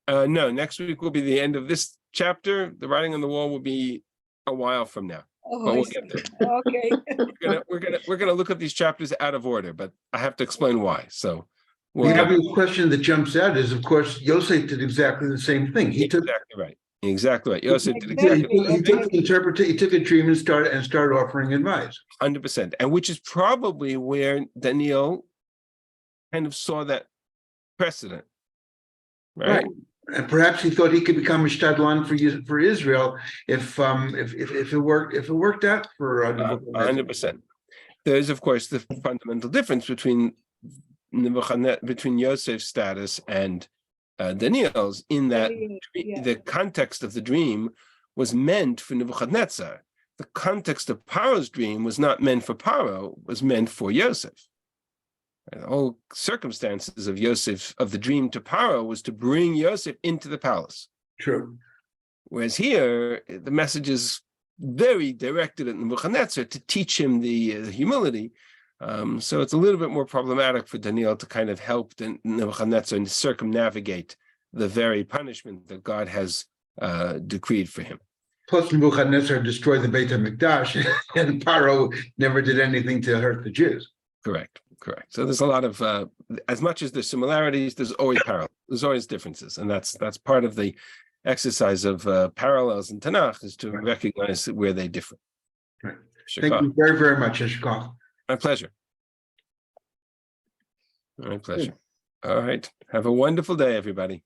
Speaker 1: No, next week will be the end of this chapter. The writing on the wall will be a while from now,
Speaker 6: Oh,
Speaker 1: but
Speaker 6: I
Speaker 1: we'll
Speaker 6: see.
Speaker 1: get there.
Speaker 6: Okay.
Speaker 1: We're gonna look at these chapters out of order, but I have to explain why. So we'll
Speaker 11: The
Speaker 1: get
Speaker 11: obvious question that jumps out is, of course, Yosef did exactly the same thing. He took
Speaker 1: exactly right. Exactly right. Yosef did
Speaker 6: Exactly.
Speaker 1: exactly
Speaker 11: he took the interpretation, he took a dream and started offering advice.
Speaker 1: 100%, and which is probably where Daniel kind of saw that precedent, right?
Speaker 11: And perhaps he thought he could become a shtadlan for Israel if it worked out for
Speaker 1: 100%. There is, of course, the fundamental difference between Yosef's status and Daniel's, in that
Speaker 6: Yeah.
Speaker 1: the context of the dream was meant for Nebuchadnezzar. The context of Paro's dream was not meant for Paro, was meant for Yosef. And the whole circumstances of the dream to Paro was to bring Yosef into the palace.
Speaker 11: True.
Speaker 1: Whereas here, the message is very directed at Nebuchadnezzar to teach him the humility. So it's a little bit more problematic for Daniel to kind of help Nebuchadnezzar and circumnavigate the very punishment that God has decreed for him.
Speaker 11: Plus, Nebuchadnezzar destroyed the Beit HaMikdash, and Paro never did anything to hurt the Jews.
Speaker 1: Correct. So there's a lot of, as much as there's similarities, there's always parallels. There's always differences, and that's part of the exercise of parallels in Tanakh, is to recognize where they differ.
Speaker 11: Right.
Speaker 1: Shukah.
Speaker 11: Thank you very, very much, Yeshkov.
Speaker 1: My pleasure. My pleasure. All right. Have a wonderful day, everybody.